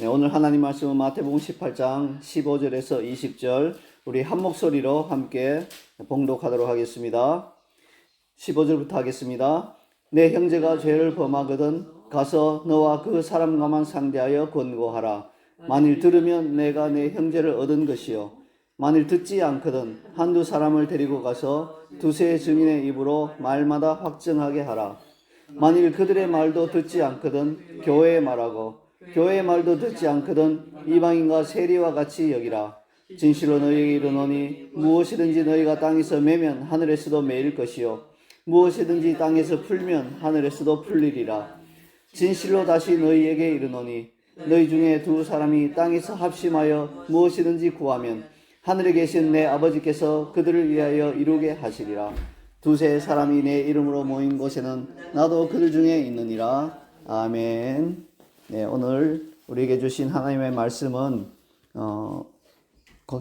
네, 오늘 하나님 말씀은 마태복음 18장 15절에서 20절 우리 한 목소리로 함께 봉독하도록 하겠습니다. 15절부터 하겠습니다. 내 형제가 죄를 범하거든 가서 너와 그 사람과만 상대하여 권고하라. 만일 들으면 내가 내 형제를 얻은 것이요 만일 듣지 않거든 한두 사람을 데리고 가서 두세 증인의 입으로 말마다 확증하게 하라. 만일 그들의 말도 듣지 않거든 교회에 말하고 교회의 말도 듣지 않거든 이방인과 세리와 같이 여기라. 진실로 너희에게 이르노니 무엇이든지 너희가 땅에서 매면 하늘에서도 매일 것이요 무엇이든지 땅에서 풀면 하늘에서도 풀리리라. 진실로 다시 너희에게 이르노니 너희 중에 두 사람이 땅에서 합심하여 무엇이든지 구하면 하늘에 계신 내 아버지께서 그들을 위하여 이루게 하시리라. 두세 사람이 내 이름으로 모인 곳에는 나도 그들 중에 있느니라. 아멘. 네, 오늘 우리에게 주신 하나님의 말씀은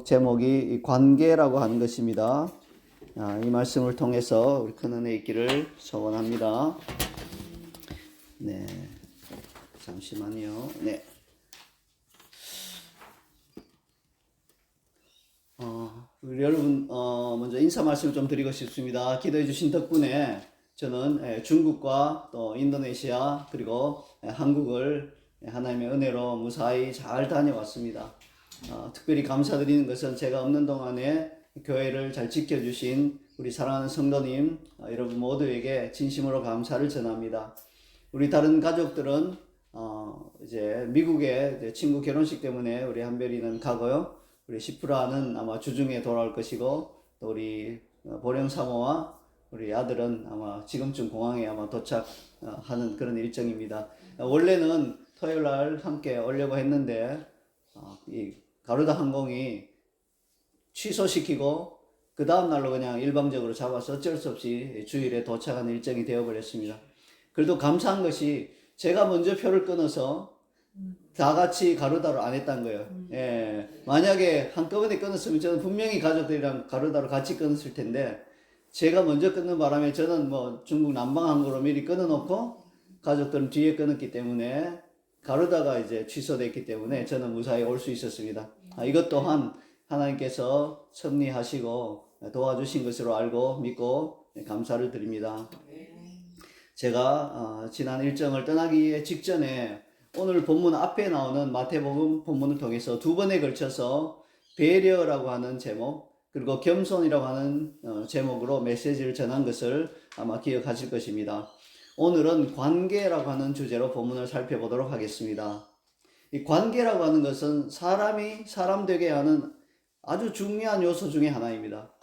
제목이 관계라고 하는 것입니다. 이 말씀을 통해서 우리 큰 은혜 있기를 소원합니다. 네, 잠시만요. 네. 우리 여러분 먼저 인사 말씀을 좀 드리고 싶습니다. 기도해 주신 덕분에 저는 중국과 또 인도네시아 그리고 한국을 하나님의 은혜로 무사히 잘 다녀왔습니다. 특별히 감사드리는 것은 제가 없는 동안에 교회를 잘 지켜주신 우리 사랑하는 성도님 여러분 모두에게 진심으로 감사를 전합니다. 우리 다른 가족들은 이제 미국에 이제 친구 결혼식 때문에 우리 한별이는 가고요. 우리 시프라는 아마 주중에 돌아올 것이고 또 우리 보령 사모와 우리 아들은 아마 지금쯤 공항에 아마 도착하는 그런 일정입니다. 원래는 토요일 날 함께 오려고 했는데 이 가루다 항공이 취소시키고 그 다음 날로 그냥 일방적으로 잡아서 어쩔 수 없이 주일에 도착하는 일정이 되어버렸습니다. 그래도 감사한 것이 제가 먼저 표를 끊어서 다 같이 가루다로 안 했다는 거예요. 예. 만약에 한꺼번에 끊었으면 저는 분명히 가족들이랑 가루다로 같이 끊었을 텐데 제가 먼저 끊는 바람에 저는 뭐 중국 남방항공으로 미리 끊어놓고 가족들은 뒤에 끊었기 때문에 가루다가 이제 취소됐기 때문에 저는 무사히 올 수 있었습니다. 이것 또한 하나님께서 섭리하시고 도와주신 것으로 알고 믿고 감사를 드립니다. 제가 지난 일정을 떠나기 직전에 오늘 본문 앞에 나오는 마태복음 본문을 통해서 두 번에 걸쳐서 배려라고 하는 제목 그리고 겸손이라고 하는 제목으로 메시지를 전한 것을 아마 기억하실 것입니다. 오늘은 관계라고 하는 주제로 본문을 살펴보도록 하겠습니다. 이 관계라고 하는 것은 사람이 사람 되게 하는 아주 중요한 요소 중에 하나입니다.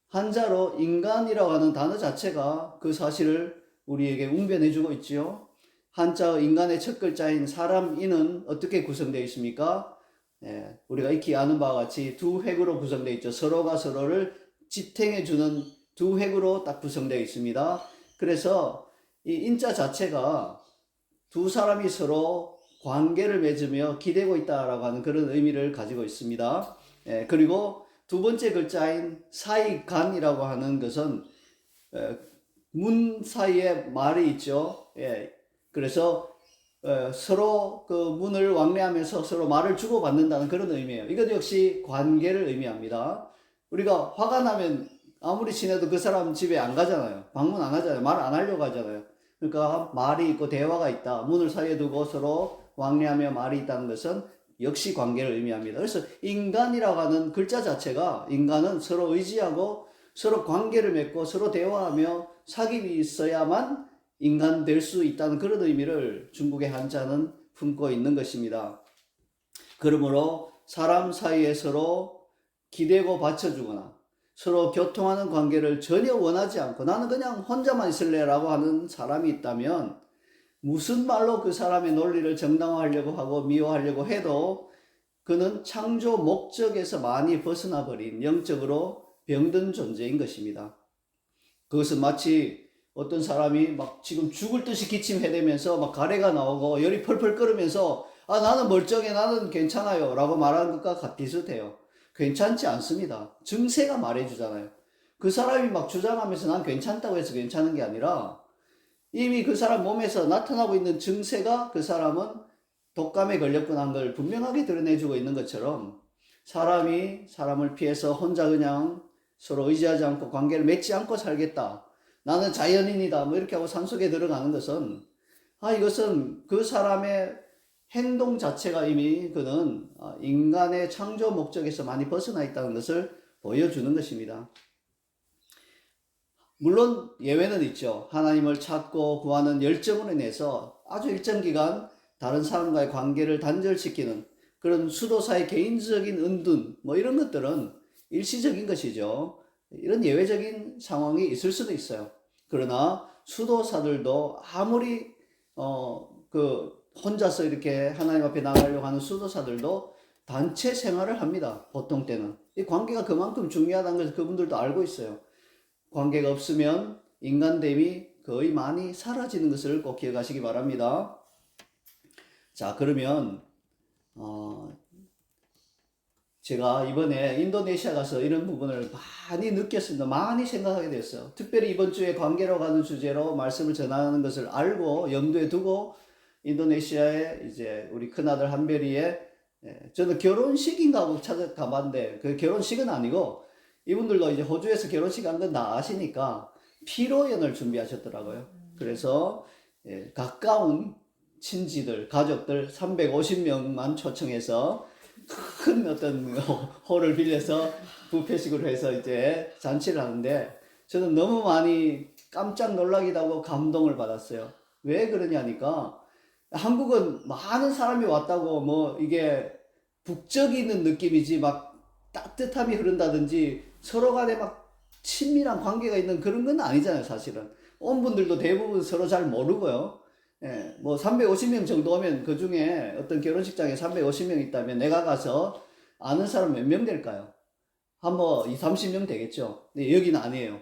한자로 인간이라고 하는 단어 자체가 그 사실을 우리에게 웅변해주고 있지요. 한자 인간의 첫 글자인 사람인은 어떻게 구성되어 있습니까? 우리가 익히 아는 바와 같이 두 획으로 구성되어 있죠. 서로가 서로를 지탱해주는 두 획으로 딱 구성되어 있습니다. 그래서 이 인자 자체가 두 사람이 서로 관계를 맺으며 기대고 있다라고 하는 그런 의미를 가지고 있습니다. 그리고 두 번째 글자인 사이간이라고 하는 것은 문 사이에 말이 있죠. 그래서 서로 그 문을 왕래하면서 서로 말을 주고받는다는 그런 의미예요. 이것 역시 관계를 의미합니다. 우리가 화가 나면 아무리 친해도 그 사람 집에 안 가잖아요. 방문 안 하잖아요. 말 안 하려고 하잖아요. 그러니까 말이 있고 대화가 있다. 문을 사이에 두고 서로 왕래하며 말이 있다는 것은 역시 관계를 의미합니다. 그래서 인간이라고 하는 글자 자체가 인간은 서로 의지하고 서로 관계를 맺고 서로 대화하며 사귐이 있어야만 인간 될 수 있다는 그런 의미를 중국의 한자는 품고 있는 것입니다. 그러므로 사람 사이에 서로 기대고 받쳐주거나 서로 교통하는 관계를 전혀 원하지 않고 나는 그냥 혼자만 있을래라고 하는 사람이 있다면 무슨 말로 그 사람의 논리를 정당화하려고 하고 미워하려고 해도 그는 창조 목적에서 많이 벗어나 버린 영적으로 병든 존재인 것입니다. 그것은 마치 어떤 사람이 막 지금 죽을 듯이 기침해대면서 막 가래가 나오고 열이 펄펄 끓으면서 나는 멀쩡해 나는 괜찮아요 라고 말하는 것과 비슷해요. 괜찮지 않습니다. 증세가 말해주잖아요. 그 사람이 막 주장하면서 난 괜찮다고 해서 괜찮은 게 아니라 이미 그 사람 몸에서 나타나고 있는 증세가 그 사람은 독감에 걸렸구나 한 걸 분명하게 드러내주고 있는 것처럼 사람이 사람을 피해서 혼자 그냥 서로 의지하지 않고 관계를 맺지 않고 살겠다. 나는 자연인이다. 뭐 이렇게 하고 산속에 들어가는 것은 이것은 그 사람의 행동 자체가 이미 그는 인간의 창조 목적에서 많이 벗어나 있다는 것을 보여주는 것입니다. 물론 예외는 있죠. 하나님을 찾고 구하는 열정으로 인해서 아주 일정 기간 다른 사람과의 관계를 단절시키는 그런 수도사의 개인적인 은둔 뭐 이런 것들은 일시적인 것이죠. 이런 예외적인 상황이 있을 수도 있어요. 그러나 수도사들도 아무리 혼자서 이렇게 하나님 앞에 나가려고 하는 수도사들도 단체 생활을 합니다. 보통 때는 이 관계가 그만큼 중요하다는 것을 그분들도 알고 있어요. 관계가 없으면 인간됨이 거의 많이 사라지는 것을 꼭 기억하시기 바랍니다. 자, 그러면 제가 이번에 인도네시아 가서 이런 부분을 많이 느꼈습니다. 많이 생각하게 됐어요. 특별히 이번 주에 관계라고 하는 주제로 말씀을 전하는 것을 알고 염두에 두고 인도네시아에 이제 우리 큰아들 한별이의 저는 결혼식인가 하고 찾아가봤는데 그 결혼식은 아니고 이분들도 이제 호주에서 결혼식 한 건 다 아시니까 피로연을 준비하셨더라고요. 그래서 가까운 친지들, 가족들 350명만 초청해서 큰 어떤 홀을 빌려서 뷔페식으로 해서 이제 잔치를 하는데 저는 너무 많이 깜짝 놀라기도 하고 감동을 받았어요. 왜 그러냐니까 한국은 많은 사람이 왔다고 뭐 이게 북적이는 느낌이지 막 따뜻함이 흐른다든지 서로 간에 막 친밀한 관계가 있는 그런 건 아니잖아요, 사실은. 온 분들도 대부분 서로 잘 모르고요. 뭐 350명 정도 오면 그 중에 어떤 결혼식장에 350명 있다면 내가 가서 아는 사람 몇 명 될까요? 한 뭐 2, 30명 되겠죠. 근데 여기는 아니에요.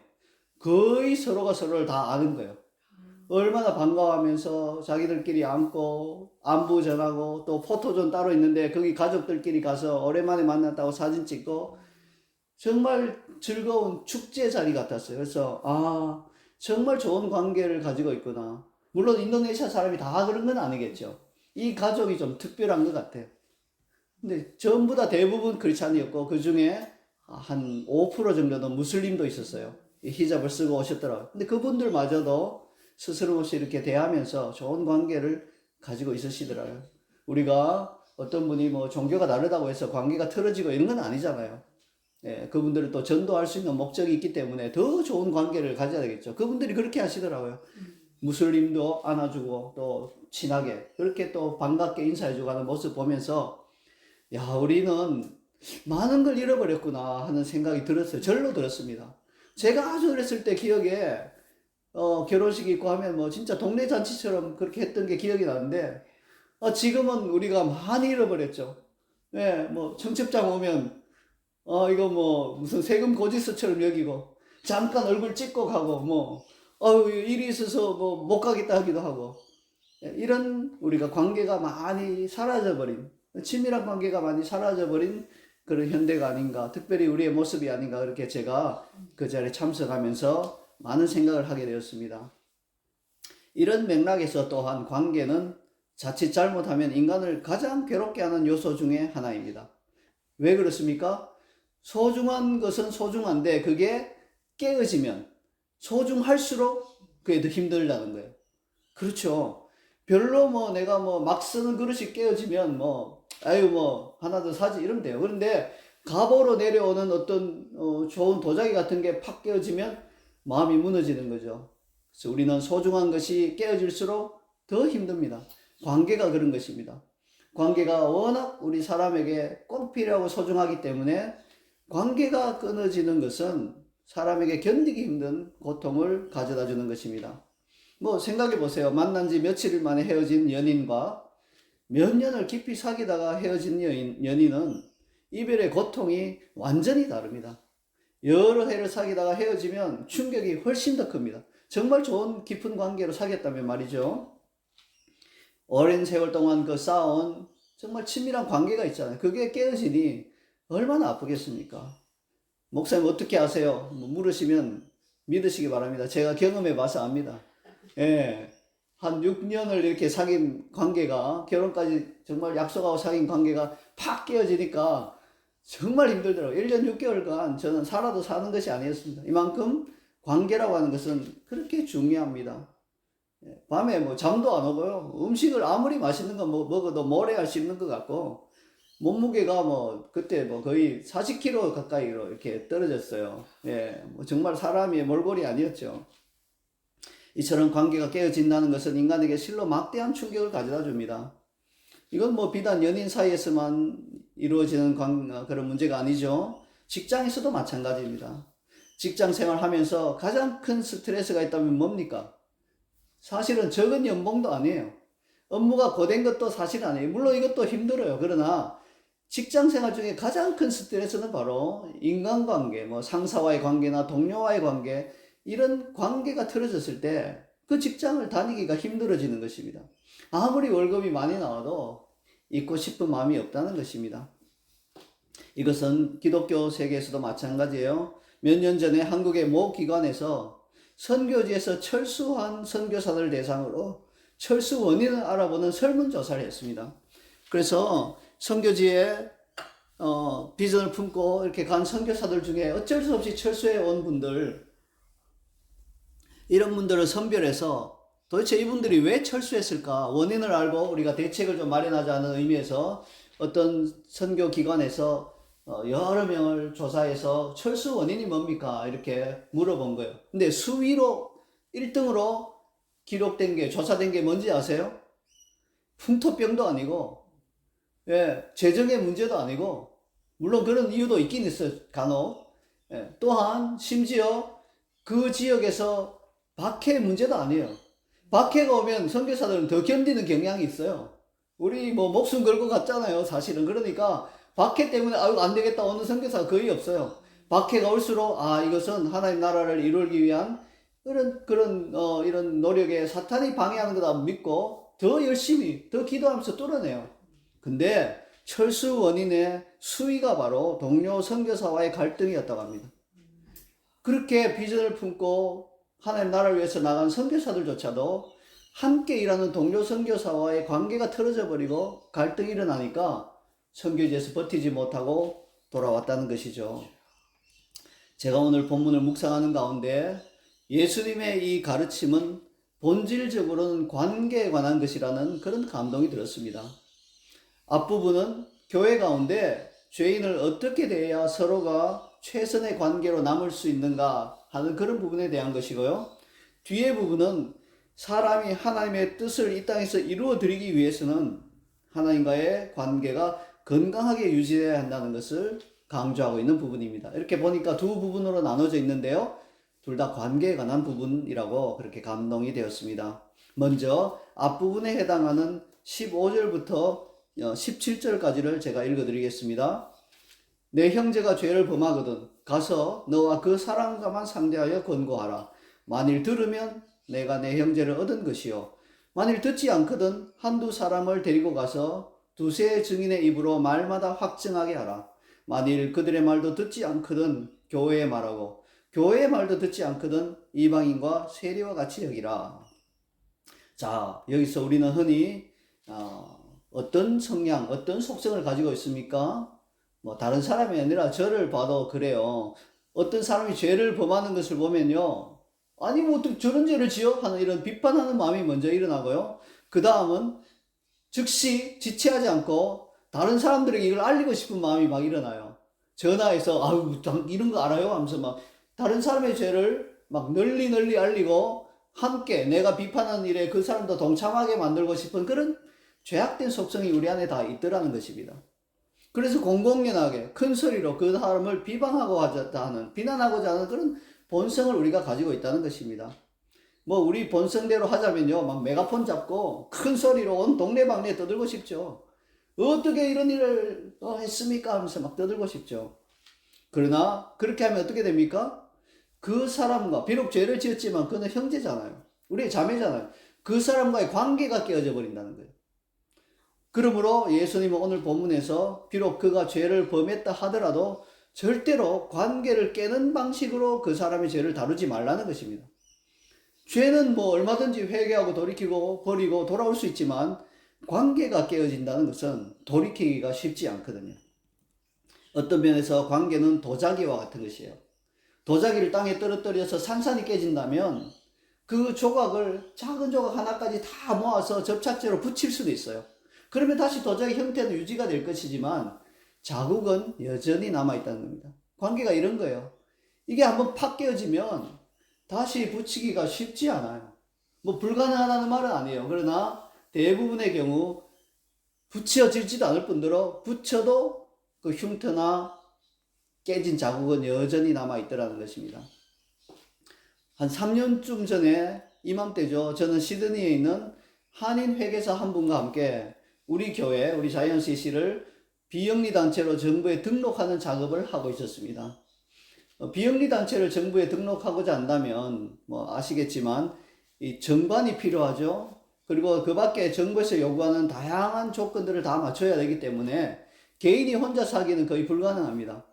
거의 서로가 서로를 다 아는 거예요. 얼마나 반가워하면서 자기들끼리 안고 안부 전하고 또 포토존 따로 있는데 거기 가족들끼리 가서 오랜만에 만났다고 사진 찍고 정말 즐거운 축제 자리 같았어요. 그래서 정말 좋은 관계를 가지고 있구나. 물론 인도네시아 사람이 다 그런 건 아니겠죠. 이 가족이 좀 특별한 것 같아요. 근데 전부 다 대부분 크리스찬이었고 그 중에 한 5% 정도는 무슬림도 있었어요. 히잡을 쓰고 오셨더라고요. 근데 그분들마저도 스스럼 없이 이렇게 대하면서 좋은 관계를 가지고 있으시더라고요. 우리가 어떤 분이 뭐 종교가 다르다고 해서 관계가 틀어지고 이런 건 아니잖아요. 그분들은 또 전도할 수 있는 목적이 있기 때문에 더 좋은 관계를 가져야 되겠죠. 그분들이 그렇게 하시더라고요. 무슬림도 안아주고 또 친하게 그렇게 또 반갑게 인사해주고 하는 모습 보면서 야, 우리는 많은 걸 잃어버렸구나 하는 생각이 들었어요. 절로 들었습니다. 제가 아주 어렸을 때 기억에 결혼식 있고 하면 뭐 진짜 동네 잔치처럼 그렇게 했던 게 기억이 나는데 지금은 우리가 많이 잃어버렸죠. 뭐 청첩장 오면 이거 뭐 무슨 세금 고지서처럼 여기고 잠깐 얼굴 찍고 가고 뭐 일이 있어서 뭐 못 가겠다 하기도 하고 이런 우리가 관계가 많이 사라져버린 친밀한 관계가 많이 사라져버린 그런 현대가 아닌가, 특별히 우리의 모습이 아닌가 그렇게 제가 그 자리에 참석하면서 많은 생각을 하게 되었습니다. 이런 맥락에서 또한 관계는 자칫 잘못하면 인간을 가장 괴롭게 하는 요소 중에 하나입니다. 왜 그렇습니까? 소중한 것은 소중한데 그게 깨어지면 소중할수록 그게 더 힘들다는 거예요. 그렇죠. 별로 뭐 내가 뭐 막 쓰는 그릇이 깨어지면 뭐 하나 더 사지 이러면 돼요. 그런데 갑오로 내려오는 어떤 좋은 도자기 같은 게 팍 깨어지면 마음이 무너지는 거죠. 그래서 우리는 소중한 것이 깨어질수록 더 힘듭니다. 관계가 그런 것입니다. 관계가 워낙 우리 사람에게 꼭 필요하고 소중하기 때문에 관계가 끊어지는 것은 사람에게 견디기 힘든 고통을 가져다 주는 것입니다. 뭐 생각해 보세요. 만난 지 며칠 만에 헤어진 연인과 몇 년을 깊이 사귀다가 헤어진 연인은 이별의 고통이 완전히 다릅니다. 여러 해를 사귀다가 헤어지면 충격이 훨씬 더 큽니다. 정말 좋은 깊은 관계로 사귀었다면 말이죠. 오랜 세월 동안 그 쌓아온 정말 친밀한 관계가 있잖아요. 그게 깨어지니 얼마나 아프겠습니까? 목사님 어떻게 아세요? 물으시면 믿으시기 바랍니다. 제가 경험해 봐서 압니다. 한 6년을 이렇게 사귄 관계가, 결혼까지 정말 약속하고 사귄 관계가 팍 깨어지니까 정말 힘들더라고요. 1년 6개월간 저는 살아도 사는 것이 아니었습니다. 이만큼 관계라고 하는 것은 그렇게 중요합니다. 밤에 뭐 잠도 안 오고요. 음식을 아무리 맛있는 거 먹어도 모래알 씹는 것 같고, 몸무게가 뭐 그때 뭐 거의 40kg 가까이로 이렇게 떨어졌어요. 예, 뭐 정말 사람이 몰골이 아니었죠. 이처럼 관계가 깨어진다는 것은 인간에게 실로 막대한 충격을 가져다 줍니다. 이건 뭐 비단 연인 사이에서만 이루어지는 그런 문제가 아니죠. 직장에서도 마찬가지입니다. 직장 생활하면서 가장 큰 스트레스가 있다면 뭡니까? 사실은 적은 연봉도 아니에요. 업무가 고된 것도 사실 아니에요. 물론 이것도 힘들어요. 그러나 직장 생활 중에 가장 큰 스트레스는 바로 인간관계, 뭐 상사와의 관계나 동료와의 관계, 이런 관계가 틀어졌을 때 그 직장을 다니기가 힘들어지는 것입니다. 아무리 월급이 많이 나와도 잊고 싶은 마음이 없다는 것입니다. 이것은 기독교 세계에서도 마찬가지예요. 몇 년 전에 한국의 모 기관에서 선교지에서 철수한 선교사들 대상으로 철수 원인을 알아보는 설문조사를 했습니다. 그래서 선교지에 비전을 품고 이렇게 간 선교사들 중에 어쩔 수 없이 철수해 온 분들, 이런 분들을 선별해서 도대체 이분들이 왜 철수했을까 원인을 알고 우리가 대책을 좀 마련하자는 의미에서 어떤 선교기관에서 여러 명을 조사해서 철수 원인이 뭡니까 이렇게 물어본 거예요. 근데 수위로 1등으로 기록된 게, 조사된 게 뭔지 아세요? 풍토병도 아니고, 예, 재정의 문제도 아니고, 물론 그런 이유도 있긴 있어요, 간혹. 예, 또한 심지어 그 지역에서 박해 문제도 아니에요. 박해가 오면 선교사들은 더 견디는 경향이 있어요. 우리 뭐 목숨 걸고 갔잖아요, 사실은. 그러니까 박해 때문에 아유 안 되겠다 오는 선교사가 거의 없어요. 박해가 올수록 이것은 하나님 나라를 이루기 위한 이런 노력에 사탄이 방해하는 거다 믿고 더 열심히 더 기도하면서 뚫어내요. 근데 철수 원인의 수위가 바로 동료 선교사와의 갈등이었다고 합니다. 그렇게 비전을 품고 하나님 나라를 위해서 나간 선교사들조차도 함께 일하는 동료 선교사와의 관계가 틀어져 버리고 갈등이 일어나니까 선교지에서 버티지 못하고 돌아왔다는 것이죠. 제가 오늘 본문을 묵상하는 가운데 예수님의 이 가르침은 본질적으로는 관계에 관한 것이라는 그런 감동이 들었습니다. 앞부분은 교회 가운데 죄인을 어떻게 대해야 서로가 최선의 관계로 남을 수 있는가 하는 그런 부분에 대한 것이고요. 뒤에 부분은 사람이 하나님의 뜻을 이 땅에서 이루어 드리기 위해서는 하나님과의 관계가 건강하게 유지해야 한다는 것을 강조하고 있는 부분입니다. 이렇게 보니까 두 부분으로 나눠져 있는데요. 둘 다 관계에 관한 부분이라고 그렇게 감동이 되었습니다. 먼저 앞부분에 해당하는 15절부터 17절까지를 제가 읽어드리겠습니다. 내 형제가 죄를 범하거든 가서 너와 그 사람과만 상대하여 권고하라. 만일 들으면 내가 내 형제를 얻은 것이요 만일 듣지 않거든 한두 사람을 데리고 가서 두세 증인의 입으로 말마다 확증하게 하라. 만일 그들의 말도 듣지 않거든 교회에 말하고 교회의 말도 듣지 않거든 이방인과 세리와 같이 여기라. 자, 여기서 우리는 흔히 어떤 성향, 어떤 속성을 가지고 있습니까? 뭐 다른 사람이 아니라 저를 봐도 그래요. 어떤 사람이 죄를 범하는 것을 보면요, 아니 뭐 어떻게 저런 죄를 지어? 하는 이런 비판하는 마음이 먼저 일어나고요. 그 다음은 즉시 지체하지 않고 다른 사람들에게 이걸 알리고 싶은 마음이 막 일어나요. 전화해서 아유 이런 거 알아요? 하면서 막 다른 사람의 죄를 막 널리 알리고 함께 내가 비판하는 일에 그 사람도 동참하게 만들고 싶은 그런 죄악된 속성이 우리 안에 다 있더라는 것입니다. 그래서 공공연하게 큰 소리로 그 사람을 비방하고자 하는, 비난하고자 하는 그런 본성을 우리가 가지고 있다는 것입니다. 뭐 우리 본성대로 하자면요, 막 메가폰 잡고 큰 소리로 온 동네방네 떠들고 싶죠. 어떻게 이런 일을 했습니까? 하면서 막 떠들고 싶죠. 그러나 그렇게 하면 어떻게 됩니까? 그 사람과 비록 죄를 지었지만 그는 형제잖아요. 우리의 자매잖아요. 그 사람과의 관계가 깨어져 버린다는 거예요. 그러므로 예수님은 오늘 본문에서 비록 그가 죄를 범했다 하더라도 절대로 관계를 깨는 방식으로 그 사람의 죄를 다루지 말라는 것입니다. 죄는 뭐 얼마든지 회개하고 돌이키고 버리고 돌아올 수 있지만 관계가 깨어진다는 것은 돌이키기가 쉽지 않거든요. 어떤 면에서 관계는 도자기와 같은 것이에요. 도자기를 땅에 떨어뜨려서 산산이 깨진다면 그 조각을 작은 조각 하나까지 다 모아서 접착제로 붙일 수도 있어요. 그러면 다시 도자기 형태는 유지가 될 것이지만 자국은 여전히 남아있다는 겁니다. 관계가 이런 거예요. 이게 한번 팍 깨어지면 다시 붙이기가 쉽지 않아요. 뭐 불가능하다는 말은 아니에요. 그러나 대부분의 경우 붙여지지도 않을 뿐더러 붙여도 그 흉터나 깨진 자국은 여전히 남아있더라는 것입니다. 한 3년쯤 전에 이맘때죠. 저는 시드니에 있는 한인 회계사 한 분과 함께 우리 교회, 우리 자이언 CC를 비영리 단체로 정부에 등록하는 작업을 하고 있었습니다. 비영리 단체를 정부에 등록하고자 한다면 뭐 아시겠지만 이 정관이 필요하죠. 그리고 그 밖에 정부에서 요구하는 다양한 조건들을 다 맞춰야 되기 때문에 개인이 혼자 하기는 거의 불가능합니다.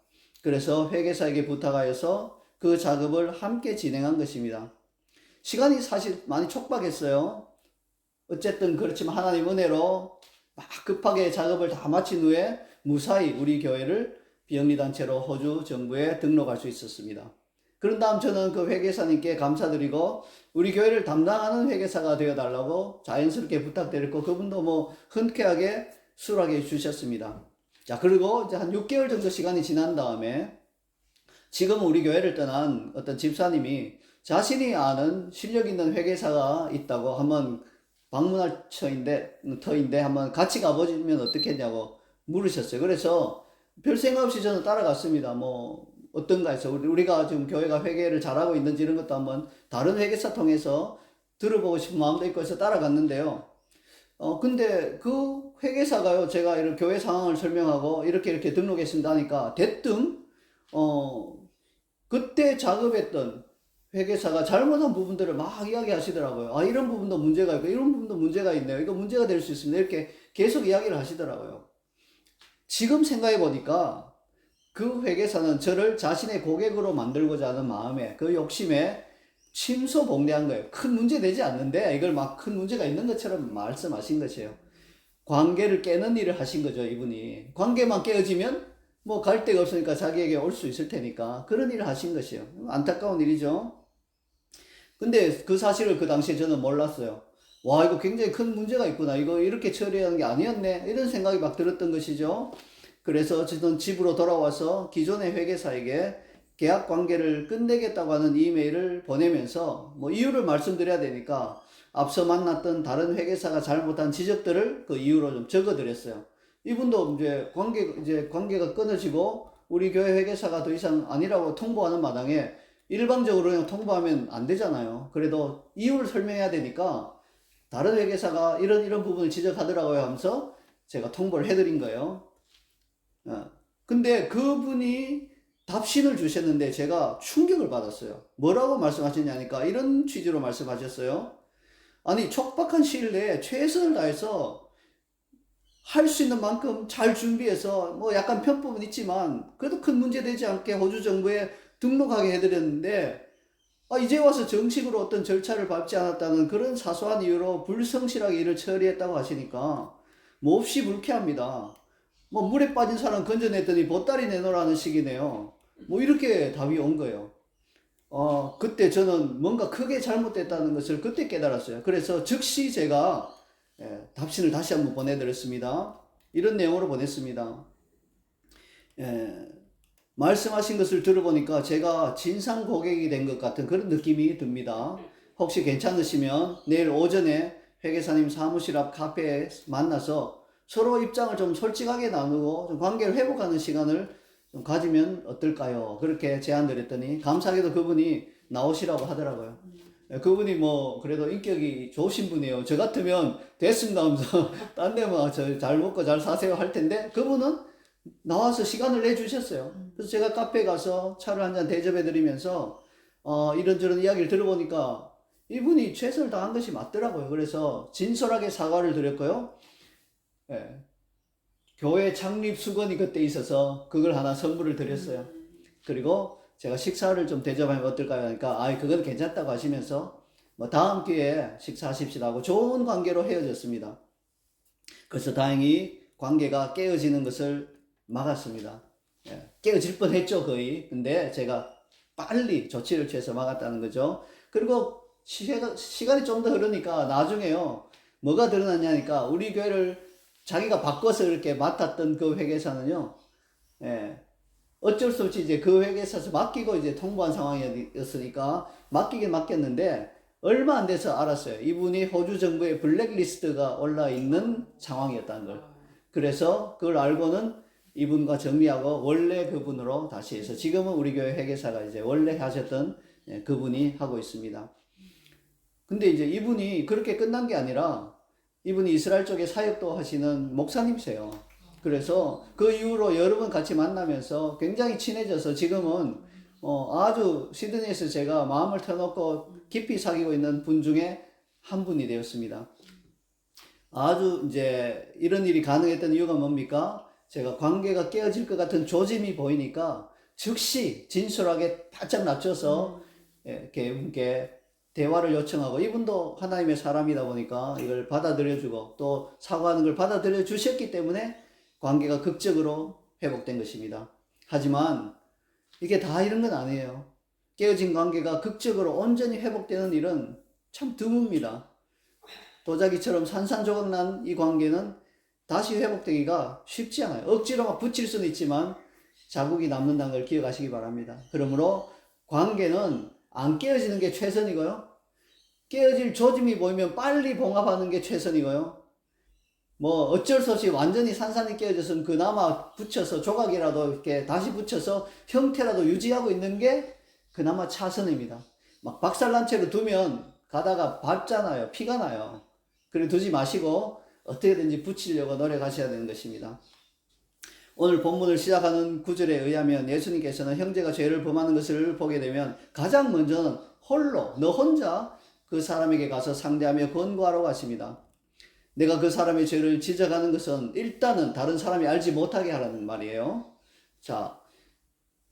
그래서 회계사에게 부탁하여서 그 작업을 함께 진행한 것입니다. 시간이 사실 많이 촉박했어요. 어쨌든 그렇지만 하나님 은혜로 막 급하게 작업을 다 마친 후에 무사히 우리 교회를 비영리단체로 호주 정부에 등록할 수 있었습니다. 그런 다음 저는 그 회계사님께 감사드리고 우리 교회를 담당하는 회계사가 되어달라고 자연스럽게 부탁드렸고 그분도 뭐 흔쾌하게 수락해 주셨습니다. 자, 그리고 이제 한 6개월 정도 시간이 지난 다음에 지금 우리 교회를 떠난 어떤 집사님이 자신이 아는 실력 있는 회계사가 있다고 한번 방문할 터인데 한번 같이 가보면 어떻겠냐고 물으셨어요. 그래서 별 생각 없이 저는 따라갔습니다. 뭐 어떤가 해서 우리가 지금 교회가 회계를 잘하고 있는지 이런 것도 한번 다른 회계사 통해서 들어보고 싶은 마음도 있고 해서 따라갔는데요. 근데 그 회계사가요, 제가 이런 교회 상황을 설명하고 이렇게 등록했습니다 하니까 대뜸 그때 작업했던 회계사가 잘못한 부분들을 막 이야기하시더라고요. 아, 이런 부분도 문제가 있고 이런 부분도 문제가 있네요. 이거 문제가 될 수 있습니다. 이렇게 계속 이야기를 하시더라고요. 지금 생각해 보니까 그 회계사는 저를 자신의 고객으로 만들고자 하는 마음에 그 욕심에 침소봉대한 거예요. 큰 문제 되지 않는데 이걸 막 큰 문제가 있는 것처럼 말씀하신 것이에요. 관계를 깨는 일을 하신 거죠, 이분이. 관계만 깨어지면 뭐 갈 데가 없으니까 자기에게 올 수 있을 테니까 그런 일을 하신 것이에요. 안타까운 일이죠. 근데 그 사실을 그 당시에 저는 몰랐어요. 와, 이거 굉장히 큰 문제가 있구나. 이거 이렇게 처리하는 게 아니었네. 이런 생각이 막 들었던 것이죠. 그래서 저는 집으로 돌아와서 기존의 회계사에게 계약 관계를 끝내겠다고 하는 이메일을 보내면서 뭐 이유를 말씀드려야 되니까 앞서 만났던 다른 회계사가 잘못한 지적들을 그 이유로 좀 적어드렸어요. 이분도 이제 관계가 끊어지고 우리 교회 회계사가 더 이상 아니라고 통보하는 마당에 일방적으로 그냥 통보하면 안 되잖아요. 그래도 이유를 설명해야 되니까 다른 회계사가 이런 부분을 지적하더라고요 하면서 제가 통보를 해드린 거예요. 근데 그분이 답신을 주셨는데 제가 충격을 받았어요. 뭐라고 말씀하셨냐니까 이런 취지로 말씀하셨어요. 아니, 촉박한 시일 내에 최선을 다해서 할 수 있는 만큼 잘 준비해서 뭐 약간 편법은 있지만 그래도 큰 문제 되지 않게 호주 정부에 등록하게 해드렸는데 이제 와서 정식으로 어떤 절차를 밟지 않았다는 그런 사소한 이유로 불성실하게 일을 처리했다고 하시니까 몹시 불쾌합니다. 뭐 물에 빠진 사람 건져냈더니 보따리 내놓으라는 식이네요. 뭐 이렇게 답이 온 거예요. 그때 저는 뭔가 크게 잘못됐다는 것을 그때 깨달았어요. 그래서 즉시 제가 답신을 다시 한번 보내드렸습니다. 이런 내용으로 보냈습니다. 말씀하신 것을 들어보니까 제가 진상 고객이 된 것 같은 그런 느낌이 듭니다. 혹시 괜찮으시면 내일 오전에 회계사님 사무실 앞 카페에 만나서 서로 입장을 좀 솔직하게 나누고 좀 관계를 회복하는 시간을 좀 가지면 어떨까요? 그렇게 제안드렸더니 감사하게도 그분이 나오시라고 하더라고요. 그분이 뭐 그래도 인격이 좋으신 분이에요. 저 같으면 됐습니다 하면서 딴 데 뭐 잘 먹고 잘 사세요 할 텐데 그분은 나와서 시간을 내주셨어요. 그래서 제가 카페에 가서 차를 한 잔 대접해 드리면서 이런저런 이야기를 들어보니까 이분이 최선을 다한 것이 맞더라고요. 그래서 진솔하게 사과를 드렸고요. 교회 창립 수건이 그때 있어서 그걸 하나 선물을 드렸어요. 그리고 제가 식사를 좀 대접하면 어떨까요? 하니까 그건 괜찮다고 하시면서 뭐 다음 기회에 식사하십시다 하고 좋은 관계로 헤어졌습니다. 그래서 다행히 관계가 깨어지는 것을 막았습니다. 예, 깨어질 뻔했죠 거의. 근데 제가 빨리 조치를 취해서 막았다는 거죠. 그리고 시간이 좀 더 흐르니까 나중에요. 뭐가 드러났냐니까 우리 교회를 자기가 바꿔서 이렇게 맡았던 그 회계사는요. 예, 어쩔 수 없이 이제 그 회계사에서 맡기고 이제 통보한 상황이었으니까 맡기긴 맡겼는데 얼마 안 돼서 알았어요. 이분이 호주 정부의 블랙리스트가 올라 있는 상황이었다는 걸. 그래서 그걸 알고는 이분과 정리하고 원래 그분으로 다시 해서 지금은 우리 교회 회계사가 이제 원래 하셨던 그분이 하고 있습니다. 근데 이제 이분이 그렇게 끝난 게 아니라 이분이 이스라엘 쪽에 사역도 하시는 목사님이세요. 그래서 그 이후로 여러 번 같이 만나면서 굉장히 친해져서 지금은 아주 시드니에서 제가 마음을 터놓고 깊이 사귀고 있는 분 중에 한 분이 되었습니다. 아주 이제 이런 일이 가능했던 이유가 뭡니까? 제가 관계가 깨어질 것 같은 조짐이 보이니까 즉시 진솔하게 바짝 낮춰서 이렇게 대화를 요청하고 이분도 하나님의 사람이다 보니까 이걸 받아들여주고 또 사과하는 걸 받아들여 주셨기 때문에 관계가 극적으로 회복된 것입니다. 하지만 이게 다 이런 건 아니에요. 깨어진 관계가 극적으로 온전히 회복되는 일은 참 드뭅니다. 도자기처럼 산산조각 난 이 관계는 다시 회복되기가 쉽지 않아요. 억지로 막 붙일 수는 있지만 자국이 남는다는 걸 기억하시기 바랍니다. 그러므로 관계는 안 깨어지는 게 최선이고요. 깨어질 조짐이 보이면 빨리 봉합하는 게 최선이고요. 뭐 어쩔 수 없이 완전히 산산이 깨어져서 그나마 붙여서 조각이라도 이렇게 다시 붙여서 형태라도 유지하고 있는 게 그나마 차선입니다. 막 박살난 채로 두면 가다가 밟잖아요. 피가 나요. 그래 두지 마시고 어떻게든지 붙이려고 노력하셔야 되는 것입니다. 오늘 본문을 시작하는 구절에 의하면 예수님께서는 형제가 죄를 범하는 것을 보게 되면 가장 먼저는 홀로 너 혼자 그 사람에게 가서 상대하며 권고하라고 하십니다. 내가 그 사람의 죄를 지적하는 것은 일단은 다른 사람이 알지 못하게 하라는 말이에요. 자,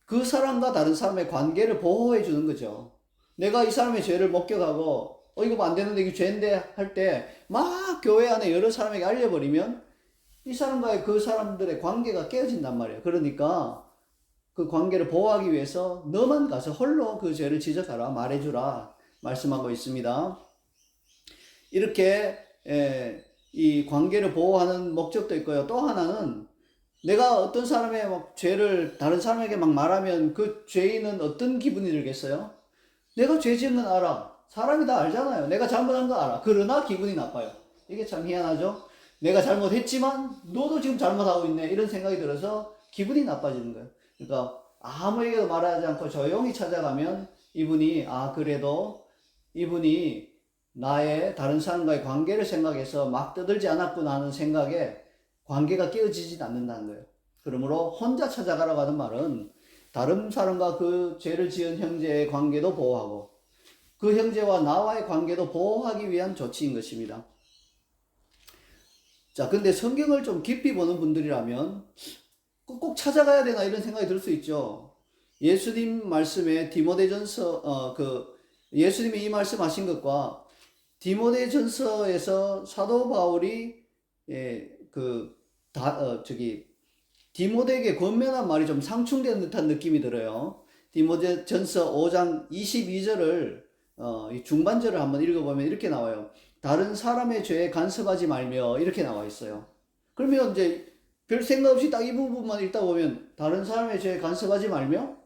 그 사람과 다른 사람의 관계를 보호해 주는 거죠. 내가 이 사람의 죄를 목격하고 이거 뭐 안 되는데 이게 죄인데 할 때 막 교회 안에 여러 사람에게 알려버리면 이 사람과의 그 사람들의 관계가 깨어진단 말이에요. 그러니까 그 관계를 보호하기 위해서 너만 가서 홀로 그 죄를 지적하라, 말해주라 말씀하고 있습니다. 이렇게 이 관계를 보호하는 목적도 있고요. 또 하나는 내가 어떤 사람의 막 죄를 다른 사람에게 막 말하면 그 죄인은 어떤 기분이 들겠어요? 내가 죄 지은 건 알아. 사람이 다 알잖아요. 내가 잘못한 거 알아. 그러나 기분이 나빠요. 이게 참 희한하죠? 내가 잘못했지만 너도 지금 잘못하고 있네. 이런 생각이 들어서 기분이 나빠지는 거예요. 그러니까 아무에게도 말하지 않고 조용히 찾아가면 이분이 그래도 이분이 나의 다른 사람과의 관계를 생각해서 막 떠들지 않았구나 하는 생각에 관계가 깨어지지 않는다는 거예요. 그러므로 혼자 찾아가라고 하는 말은 다른 사람과 그 죄를 지은 형제의 관계도 보호하고 그 형제와 나와의 관계도 보호하기 위한 조치인 것입니다. 자, 근데 성경을 좀 깊이 보는 분들이라면 꼭 찾아가야 되나 이런 생각이 들 수 있죠. 예수님 말씀에 디모데전서 예수님이 이 말씀하신 것과 디모데전서에서 사도 바울이 디모데에게 권면한 말이 좀 상충된 듯한 느낌이 들어요. 디모데전서 5장 22절을 중반절을 한번 읽어보면 이렇게 나와요. 다른 사람의 죄에 간섭하지 말며 이렇게 나와 있어요. 그러면 이제 별 생각 없이 딱 이 부분만 읽다 보면 다른 사람의 죄에 간섭하지 말며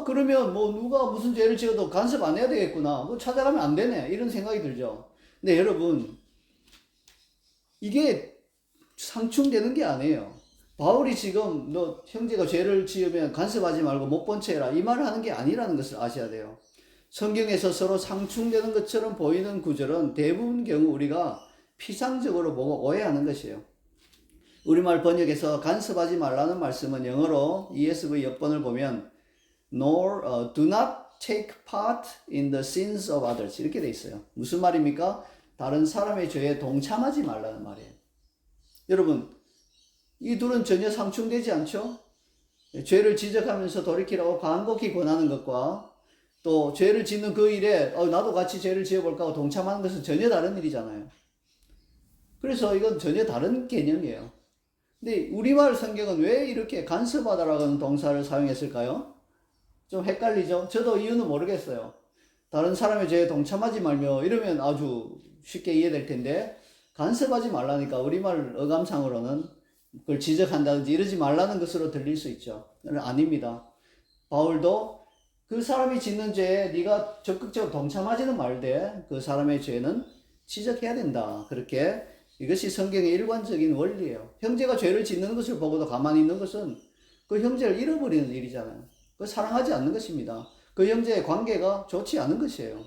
그러면 뭐 누가 무슨 죄를 지어도 간섭 안 해야 되겠구나. 뭐 찾아가면 안 되네. 이런 생각이 들죠. 근데 여러분 이게 상충되는 게 아니에요. 바울이 지금 너 형제가 죄를 지으면 간섭하지 말고 못 본 채 해라 이 말을 하는 게 아니라는 것을 아셔야 돼요. 성경에서 서로 상충되는 것처럼 보이는 구절은 대부분 경우 우리가 피상적으로 보고 오해하는 것이에요. 우리말 번역에서 간섭하지 말라는 말씀은 영어로 ESV 역본을 보면 do not take part in the sins of others 이렇게 돼 있어요. 무슨 말입니까? 다른 사람의 죄에 동참하지 말라는 말이에요. 여러분 이 둘은 전혀 상충되지 않죠? 죄를 지적하면서 돌이키라고 간곡히 권하는 것과 또 죄를 짓는 그 일에 나도 같이 죄를 지어볼까 하고 동참하는 것은 전혀 다른 일이잖아요. 그래서 이건 전혀 다른 개념이에요. 근데 우리말 성경은 왜 이렇게 간섭하다라는 동사를 사용했을까요? 좀 헷갈리죠? 저도 이유는 모르겠어요. 다른 사람의 죄에 동참하지 말며 이러면 아주 쉽게 이해될 텐데 간섭하지 말라니까 우리말 어감상으로는 그걸 지적한다든지 이러지 말라는 것으로 들릴 수 있죠. 아닙니다. 바울도 그 사람이 짓는 죄에 네가 적극적으로 동참하지는 말되 그 사람의 죄는 지적해야 된다. 그렇게 이것이 성경의 일관적인 원리예요. 형제가 죄를 짓는 것을 보고도 가만히 있는 것은 그 형제를 잃어버리는 일이잖아요. 그 사랑하지 않는 것입니다. 그 형제의 관계가 좋지 않은 것이에요.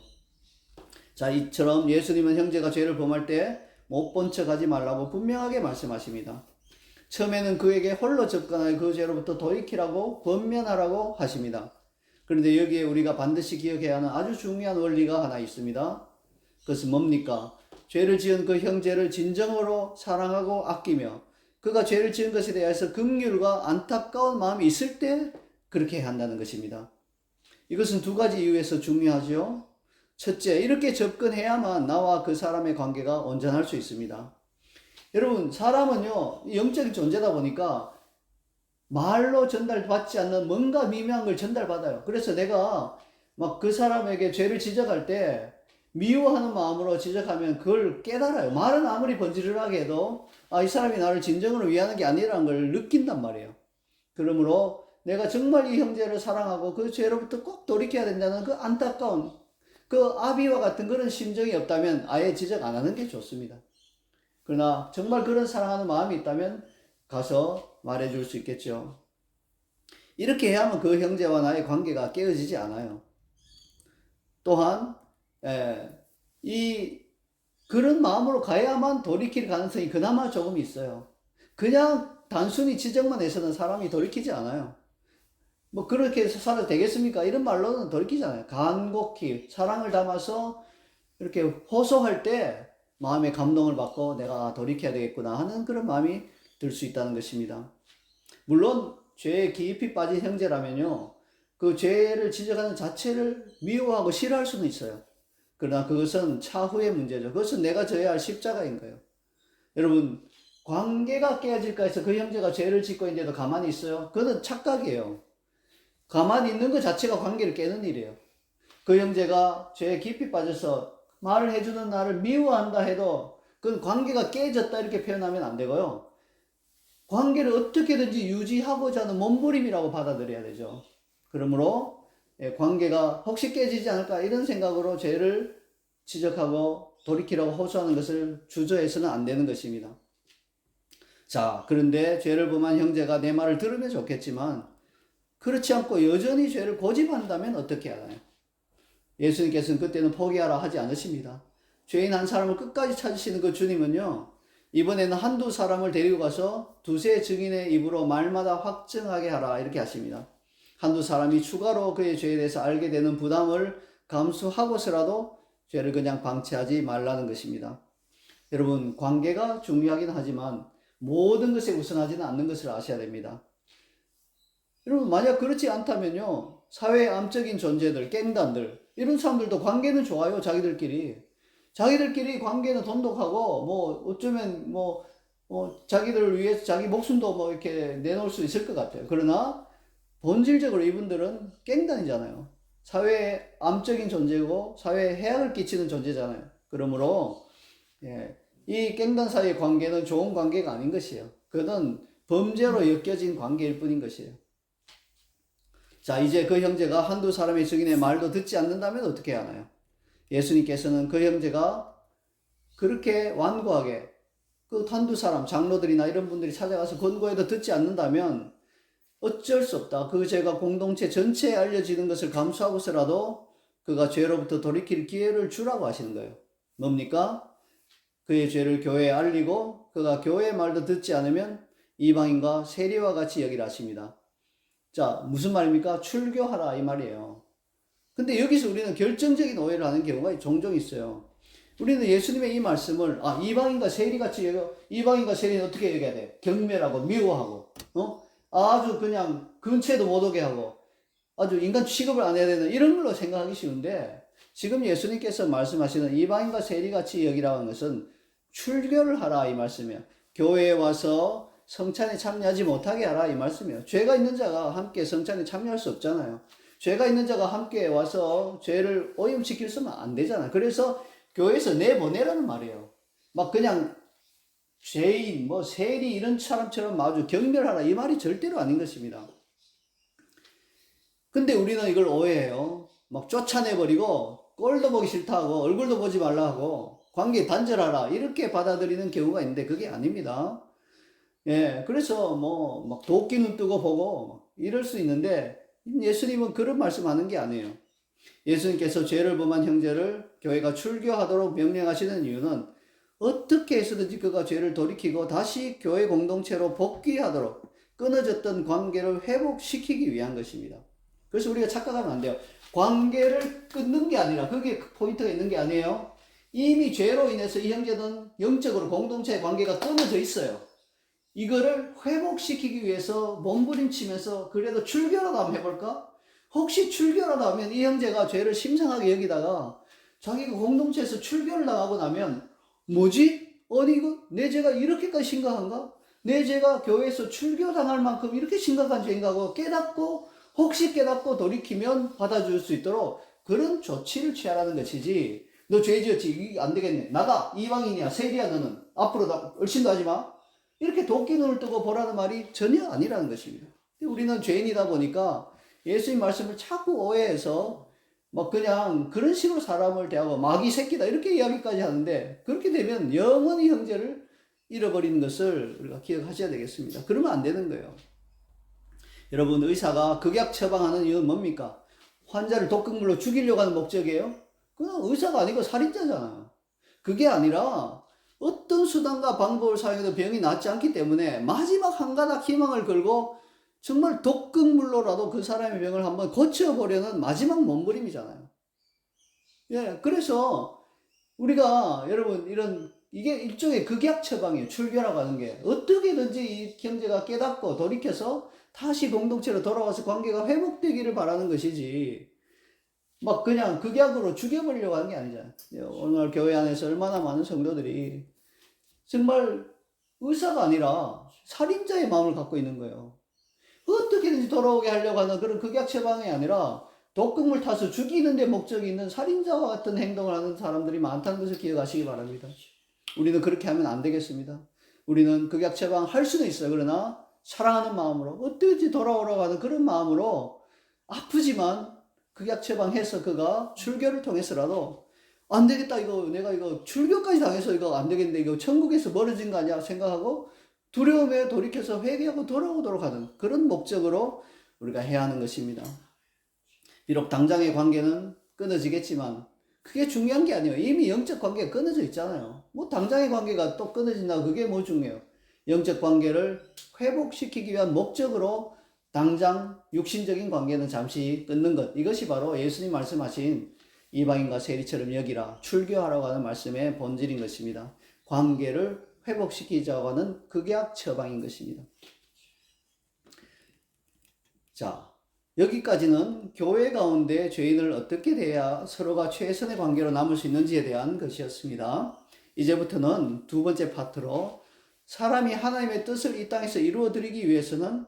자, 이처럼 예수님은 형제가 죄를 범할 때 못 본 척하지 말라고 분명하게 말씀하십니다. 처음에는 그에게 홀로 접근하여 그 죄로부터 돌이키라고 권면하라고 하십니다. 그런데 여기에 우리가 반드시 기억해야 하는 아주 중요한 원리가 하나 있습니다. 그것은 뭡니까? 죄를 지은 그 형제를 진정으로 사랑하고 아끼며 그가 죄를 지은 것에 대해서 긍휼과 안타까운 마음이 있을 때 그렇게 해야 한다는 것입니다. 이것은 두 가지 이유에서 중요하죠. 첫째, 이렇게 접근해야만 나와 그 사람의 관계가 온전할 수 있습니다. 여러분, 사람은요, 영적인 존재다 보니까 말로 전달받지 않는 뭔가 미묘한 걸 전달받아요. 그래서 내가 막 그 사람에게 죄를 지적할 때 미워하는 마음으로 지적하면 그걸 깨달아요. 말은 아무리 번지르르하게 해도 이 사람이 나를 진정으로 위하는 게 아니라는 걸 느낀단 말이에요. 그러므로 내가 정말 이 형제를 사랑하고 그 죄로부터 꼭 돌이켜야 된다는 그 안타까운 그 아비와 같은 그런 심정이 없다면 아예 지적 안 하는 게 좋습니다. 그러나 정말 그런 사랑하는 마음이 있다면 가서 말해줄 수 있겠죠. 이렇게 해야만 그 형제와 나의 관계가 깨어지지 않아요. 또한 그런 마음으로 가야만 돌이킬 가능성이 그나마 조금 있어요. 그냥 단순히 지적만 해서는 사람이 돌이키지 않아요. 뭐 그렇게 해서 살아도 되겠습니까? 이런 말로는 돌이키잖아요. 간곡히 사랑을 담아서 이렇게 호소할 때 마음의 감동을 받고 내가 돌이켜야 되겠구나 하는 그런 마음이 들 수 있다는 것입니다. 물론 죄에 깊이 빠진 형제라면요, 그 죄를 지적하는 자체를 미워하고 싫어할 수는 있어요. 그러나 그것은 차후의 문제죠. 그것은 내가 져야 할 십자가인 거예요. 여러분, 관계가 깨어질까 해서 그 형제가 죄를 짓고 있는데도 가만히 있어요? 그건 착각이에요. 가만히 있는 것 자체가 관계를 깨는 일이에요. 그 형제가 죄에 깊이 빠져서 말을 해주는 나를 미워한다 해도 그건 관계가 깨졌다 이렇게 표현하면 안 되고요. 관계를 어떻게든지 유지하고자 하는 몸부림이라고 받아들여야 되죠. 그러므로 관계가 혹시 깨지지 않을까 이런 생각으로 죄를 지적하고 돌이키라고 호소하는 것을 주저해서는 안 되는 것입니다. 자, 그런데 죄를 범한 형제가 내 말을 들으면 좋겠지만 그렇지 않고 여전히 죄를 고집한다면 어떻게 하나요? 예수님께서는 그때는 포기하라 하지 않으십니다. 죄인 한 사람을 끝까지 찾으시는 그 주님은요, 이번에는 한두 사람을 데리고 가서 두세 증인의 입으로 말마다 확증하게 하라 이렇게 하십니다. 한두 사람이 추가로 그의 죄에 대해서 알게 되는 부담을 감수하고서라도 죄를 그냥 방치하지 말라는 것입니다. 여러분, 관계가 중요하긴 하지만 모든 것에 우선하지는 않는 것을 아셔야 됩니다. 여러분, 만약 그렇지 않다면요, 사회의 암적인 존재들, 갱단들, 이런 사람들도 관계는 좋아요. 자기들끼리 관계는 돈독하고 어쩌면 자기들을 위해서 자기 목숨도 이렇게 내놓을 수 있을 것 같아요. 그러나 본질적으로 이분들은 갱단이잖아요. 사회의 암적인 존재고 사회에 해악을 끼치는 존재잖아요. 그러므로 이 갱단 사이의 관계는 좋은 관계가 아닌 것이에요. 그건 범죄로 엮여진 관계일 뿐인 것이에요. 자, 이제 그 형제가 한두 사람의 증인의 말도 듣지 않는다면 어떻게 하나요? 예수님께서는 그 형제가 그렇게 완고하게 그 한두 사람, 장로들이나 이런 분들이 찾아가서 권고해도 듣지 않는다면 어쩔 수 없다. 그 죄가 공동체 전체에 알려지는 것을 감수하고서라도 그가 죄로부터 돌이킬 기회를 주라고 하시는 거예요. 뭡니까? 그의 죄를 교회에 알리고 그가 교회의 말도 듣지 않으면 이방인과 세리와 같이 여기라 하십니다. 자, 무슨 말입니까? 출교하라 이 말이에요. 근데 여기서 우리는 결정적인 오해를 하는 경우가 종종 있어요. 우리는 예수님의 이 말씀을 이방인과 세리같이 이방인과 세리는 어떻게 여겨야 돼? 경멸하고 미워하고 아주 그냥 근처에도 못 오게 하고 아주 인간 취급을 안 해야 되는 이런 걸로 생각하기 쉬운데, 지금 예수님께서 말씀하시는 이방인과 세리같이 여기라는 것은 출교를 하라 이 말씀이에요. 교회에 와서 성찬에 참여하지 못하게 하라 이 말씀이에요. 죄가 있는 자가 함께 성찬에 참여할 수 없잖아요. 죄가 있는 자가 함께 와서 죄를 오염시킬 수는 안 되잖아요. 그래서 교회에서 내보내라는 말이에요. 막 그냥 죄인, 뭐 세리 이런 사람처럼 아주 경멸하라 이 말이 절대로 아닌 것입니다. 근데 우리는 이걸 오해해요. 막 쫓아내버리고 꼴도 보기 싫다 하고 얼굴도 보지 말라 하고 관계 단절하라 이렇게 받아들이는 경우가 있는데 그게 아닙니다. 예, 그래서 뭐 막 도끼 눈 뜨고 보고 이럴 수 있는데 예수님은 그런 말씀하는 게 아니에요. 예수님께서 죄를 범한 형제를 교회가 출교하도록 명령하시는 이유는 어떻게 해서든지 그가 죄를 돌이키고 다시 교회 공동체로 복귀하도록 끊어졌던 관계를 회복시키기 위한 것입니다. 그래서 우리가 착각하면 안 돼요. 관계를 끊는 게 아니라 그게 포인트가 있는 게 아니에요. 이미 죄로 인해서 이 형제는 영적으로 공동체의 관계가 끊어져 있어요. 이거를 회복시키기 위해서 몸부림치면서 그래도 출교라도 한번 해볼까? 혹시 출교라도 하면 이 형제가 죄를 심상하게 여기다가 자기가 공동체에서 출교를 당하고 나면 뭐지? 아니 이거 내 죄가 이렇게까지 심각한가? 내 죄가 교회에서 출교당할 만큼 이렇게 심각한 죄인가 하고 깨닫고 혹시 깨닫고 돌이키면 받아줄 수 있도록 그런 조치를 취하라는 것이지. 너 죄 지었지? 이게 안 되겠네. 나가. 이방인이야. 세리야 너는. 앞으로 얼씬도 하지 마. 이렇게 도끼 눈을 뜨고 보라는 말이 전혀 아니라는 것입니다. 우리는 죄인이다 보니까 예수님 말씀을 자꾸 오해해서 막 그냥 그런 식으로 사람을 대하고 마귀 새끼다 이렇게 이야기까지 하는데 그렇게 되면 영원히 형제를 잃어버리는 것을 우리가 기억하셔야 되겠습니다. 그러면 안 되는 거예요. 여러분 의사가 극약 처방하는 이유는 뭡니까? 환자를 독극물로 죽이려고 하는 목적이에요? 그건 의사가 아니고 살인자잖아요. 그게 아니라 어떤 수단과 방법을 사용해도 병이 낫지 않기 때문에 마지막 한 가닥 희망을 걸고 정말 독극물로라도 그 사람의 병을 한번 고쳐보려는 마지막 몸부림이잖아요. 예, 그래서 우리가 여러분 이게 일종의 극약 처방이에요. 출교라고 하는 게. 어떻게든지 이 형제가 깨닫고 돌이켜서 다시 공동체로 돌아와서 관계가 회복되기를 바라는 것이지 막 그냥 극약으로 죽여버리려고 하는 게 아니잖아요. 오늘 교회 안에서 얼마나 많은 성도들이 정말 의사가 아니라 살인자의 마음을 갖고 있는 거예요. 어떻게든지 돌아오게 하려고 하는 그런 극약 처방이 아니라 독극물 타서 죽이는 데 목적이 있는 살인자와 같은 행동을 하는 사람들이 많다는 것을 기억하시기 바랍니다. 우리는 그렇게 하면 안 되겠습니다. 우리는 극약 처방 할 수는 있어요. 그러나 사랑하는 마음으로 어떻게든지 돌아오라고 하는 그런 마음으로 아프지만 극약 처방해서 그가 출교를 통해서라도 안 되겠다 이거 내가 이거 출교까지 당해서 이거 안 되겠는데 이거 천국에서 멀어진 거 아니야 생각하고 두려움에 돌이켜서 회개하고 돌아오도록 하는 그런 목적으로 우리가 해야 하는 것입니다. 비록 당장의 관계는 끊어지겠지만 그게 중요한 게 아니에요. 이미 영적 관계가 끊어져 있잖아요. 뭐 당장의 관계가 또 끊어진다 그게 뭐 중요해요. 영적 관계를 회복시키기 위한 목적으로 당장 육신적인 관계는 잠시 끊는 것. 이것이 바로 예수님 말씀하신 이방인과 세리처럼 여기라 출교하라고 하는 말씀의 본질인 것입니다. 관계를 회복시키자고 하는 극약 처방인 것입니다. 자, 여기까지는 교회 가운데 죄인을 어떻게 대해야 서로가 최선의 관계로 남을 수 있는지에 대한 것이었습니다. 이제부터는 두 번째 파트로 사람이 하나님의 뜻을 이 땅에서 이루어드리기 위해서는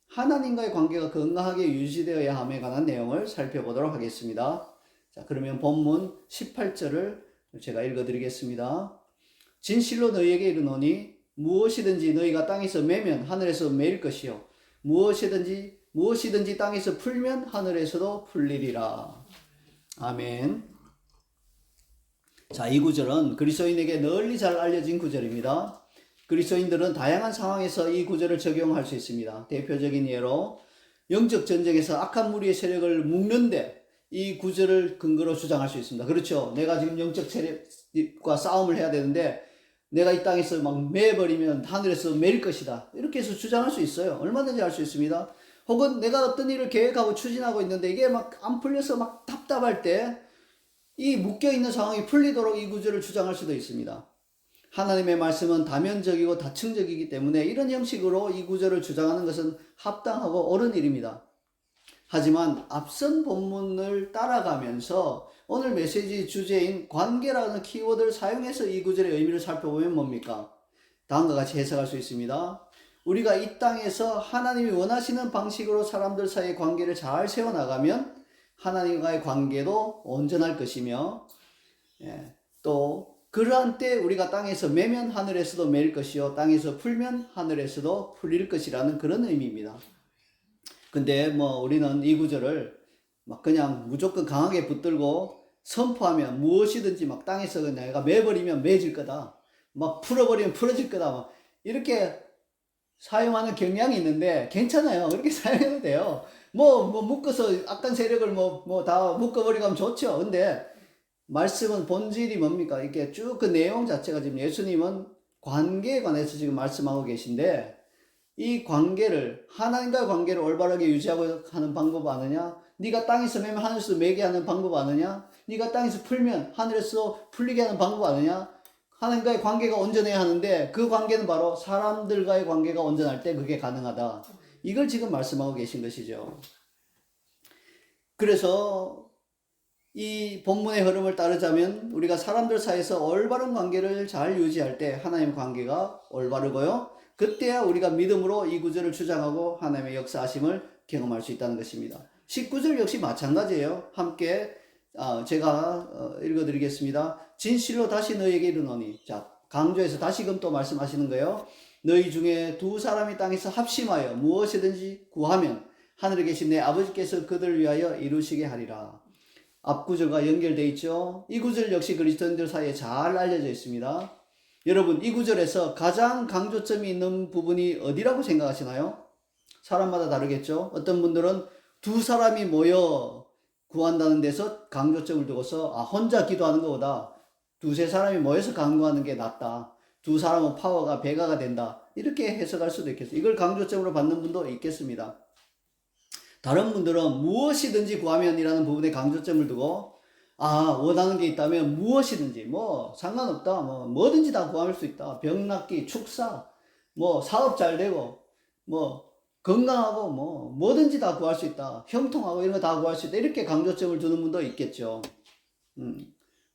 하나님과의 관계가 건강하게 유지되어야 함에 관한 내용을 살펴보도록 하겠습니다. 자, 그러면 본문 18절을 제가 읽어드리겠습니다. 진실로 너희에게 이르노니 무엇이든지 너희가 땅에서 매면 하늘에서 매일 것이요 무엇이든지 땅에서 풀면 하늘에서도 풀리리라. 아멘. 자, 이 구절은 그리스도인에게 널리 잘 알려진 구절입니다. 그리스도인들은 다양한 상황에서 이 구절을 적용할 수 있습니다. 대표적인 예로 영적 전쟁에서 악한 무리의 세력을 묶는데 이 구절을 근거로 주장할 수 있습니다. 그렇죠. 내가 지금 영적 세력과 싸움을 해야 되는데 내가 이 땅에서 막 매버리면 하늘에서 매일 것이다. 이렇게 해서 주장할 수 있어요. 얼마든지 할 수 있습니다. 혹은 내가 어떤 일을 계획하고 추진하고 있는데 이게 막 안 풀려서 막 답답할 때 이 묶여있는 상황이 풀리도록 이 구절을 주장할 수도 있습니다. 하나님의 말씀은 다면적이고 다층적이기 때문에 이런 형식으로 이 구절을 주장하는 것은 합당하고 옳은 일입니다. 하지만 앞선 본문을 따라가면서 오늘 메시지 주제인 관계라는 키워드를 사용해서 이 구절의 의미를 살펴보면 뭡니까? 다음과 같이 해석할 수 있습니다. 우리가 이 땅에서 하나님이 원하시는 방식으로 사람들 사이의 관계를 잘 세워나가면 하나님과의 관계도 온전할 것이며, 또 그러한 때 우리가 땅에서 매면 하늘에서도 매일 것이요 땅에서 풀면 하늘에서도 풀릴 것이라는 그런 의미입니다. 근데 우리는 이 구절을 막 그냥 무조건 강하게 붙들고 선포하면 무엇이든지 막 땅에서 내가 매버리면 매질 거다, 막 풀어버리면 풀어질 거다, 막 이렇게 사용하는 경향이 있는데 괜찮아요. 그렇게 사용해도 돼요. 묶어서 악한 세력을 다 묶어버리고 하면 좋죠. 근데 말씀은 본질이 뭡니까? 이렇게 쭉 그 내용 자체가 지금 예수님은 관계에 관해서 지금 말씀하고 계신데, 이 관계를, 하나님과의 관계를 올바르게 유지하고 하는 방법 아느냐? 네가 땅에서 매면 하늘에서 매게 하는 방법 아느냐? 네가 땅에서 풀면 하늘에서 풀리게 하는 방법 아느냐? 하나님과의 관계가 온전해야 하는데 그 관계는 바로 사람들과의 관계가 온전할 때 그게 가능하다. 이걸 지금 말씀하고 계신 것이죠. 그래서 이 본문의 흐름을 따르자면 우리가 사람들 사이에서 올바른 관계를 잘 유지할 때 하나님 관계가 올바르고요, 그때야 우리가 믿음으로 이 구절을 주장하고 하나님의 역사하심을 경험할 수 있다는 것입니다. 19절 역시 마찬가지예요. 함께 제가 읽어드리겠습니다. 진실로 다시 너희에게 이르노니. 자, 강조해서 다시금 또 말씀하시는 거예요. 너희 중에 두 사람이 땅에서 합심하여 무엇이든지 구하면 하늘에 계신 내 아버지께서 그들을 위하여 이루시게 하리라. 앞 구절과 연결되어 있죠. 이 구절 역시 그리스도인들 사이에 잘 알려져 있습니다. 여러분, 이 구절에서 가장 강조점이 있는 부분이 어디라고 생각하시나요? 사람마다 다르겠죠. 어떤 분들은 두 사람이 모여 구한다는 데서 강조점을 두고서 혼자 기도하는 것보다 두세 사람이 모여서 간구하는 게 낫다, 두 사람은 파워가 배가가 된다, 이렇게 해석할 수도 있겠어요. 이걸 강조점으로 받는 분도 있겠습니다. 다른 분들은 무엇이든지 구하면이라는 부분에 강조점을 두고 원하는 게 있다면 무엇이든지 상관없다, 뭐든지 다 구할 수 있다, 병 낫기, 축사, 사업 잘 되고 건강하고 뭐든지 다 구할 수 있다, 형통하고 이런 거 다 구할 수 있다, 이렇게 강조점을 두는 분도 있겠죠.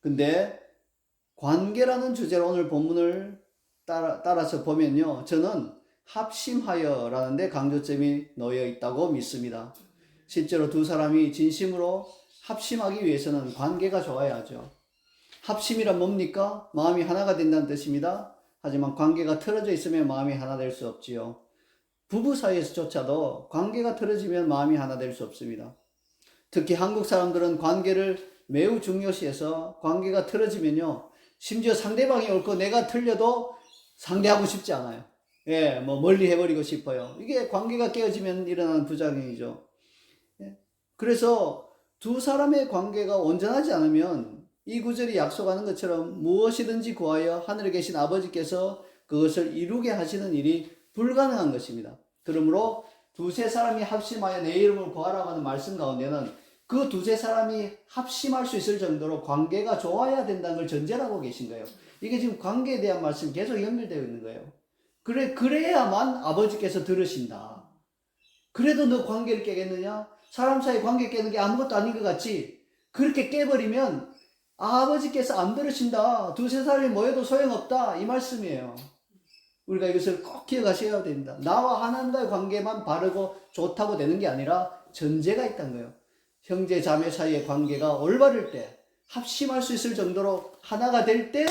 근데 관계라는 주제로 오늘 본문을 따라서 보면요, 저는 합심하여 라는 데 강조점이 놓여 있다고 믿습니다. 실제로 두 사람이 진심으로 합심하기 위해서는 관계가 좋아야 하죠. 합심이란 뭡니까? 마음이 하나가 된다는 뜻입니다. 하지만 관계가 틀어져 있으면 마음이 하나 될 수 없지요. 부부 사이에서조차도 관계가 틀어지면 마음이 하나 될 수 없습니다. 특히 한국 사람들은 관계를 매우 중요시해서 관계가 틀어지면요, 심지어 상대방이 옳고 내가 틀려도 상대하고 싶지 않아요. 멀리 해버리고 싶어요. 이게 관계가 깨어지면 일어나는 부작용이죠. 그래서 두 사람의 관계가 온전하지 않으면 이 구절이 약속하는 것처럼 무엇이든지 구하여 하늘에 계신 아버지께서 그것을 이루게 하시는 일이 불가능한 것입니다. 그러므로 두세 사람이 합심하여 내 이름을 구하라고 하는 말씀 가운데는 그 두세 사람이 합심할 수 있을 정도로 관계가 좋아야 된다는 걸 전제하고 계신 거예요. 이게 지금 관계에 대한 말씀이 계속 연결되어 있는 거예요. 그래야만 아버지께서 들으신다. 그래도 너 관계를 깨겠느냐? 사람 사이 관계 깨는 게 아무것도 아닌 것 같지? 그렇게 깨버리면 아버지께서 안 들으신다, 두세 사람이 모여도 소용없다, 이 말씀이에요. 우리가 이것을 꼭 기억하셔야 됩니다. 나와 하나님과의 관계만 바르고 좋다고 되는 게 아니라 전제가 있다는 거예요. 형제 자매 사이의 관계가 올바를 때, 합심할 수 있을 정도로 하나가 될 때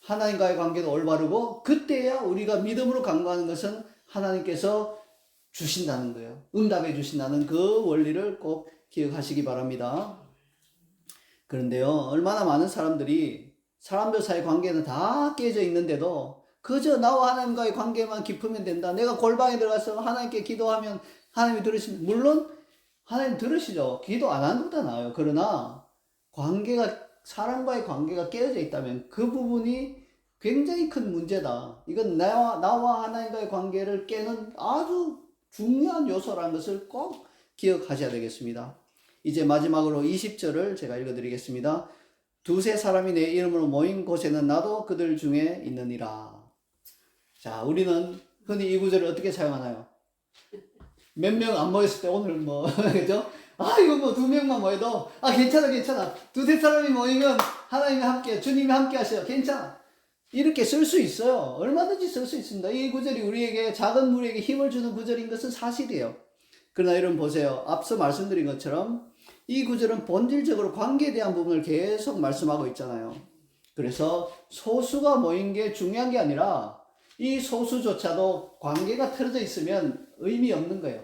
하나님과의 관계도 올바르고, 그때야 우리가 믿음으로 간구하는 것은 하나님께서 주신다는 거예요. 응답해 주신다는 그 원리를 꼭 기억하시기 바랍니다. 그런데요, 얼마나 많은 사람들이 사람들 사이 관계는 다 깨져 있는데도 그저 나와 하나님과의 관계만 깊으면 된다, 내가 골방에 들어가서 하나님께 기도하면 하나님이 들으시면, 물론 하나님 들으시죠. 기도 안 하는 것보다 나아요. 그러나 사람과의 관계가 깨어져 있다면 그 부분이 굉장히 큰 문제다. 이건 나와 하나님과의 관계를 깨는 아주 중요한 요소라는 것을 꼭 기억하셔야 되겠습니다. 이제 마지막으로 20절을 제가 읽어드리겠습니다. 두세 사람이 내 이름으로 모인 곳에는 나도 그들 중에 있느니라. 자, 우리는 흔히 이 구절을 어떻게 사용하나요? 몇 명 안 모였을 때 오늘 뭐 그죠? 아 이거 뭐 2명만 모여도 괜찮아. 두세 사람이 모이면 하나님이 함께 주님이 함께 하셔요. 괜찮아. 이렇게 쓸 수 있어요. 얼마든지 쓸 수 있습니다. 이 구절이 우리에게 작은 무리에게 힘을 주는 구절인 것은 사실이에요. 그러나 여러분 보세요. 앞서 말씀드린 것처럼 이 구절은 본질적으로 관계에 대한 부분을 계속 말씀하고 있잖아요. 그래서 소수가 모인 게 중요한 게 아니라 이 소수조차도 관계가 틀어져 있으면 의미 없는 거예요.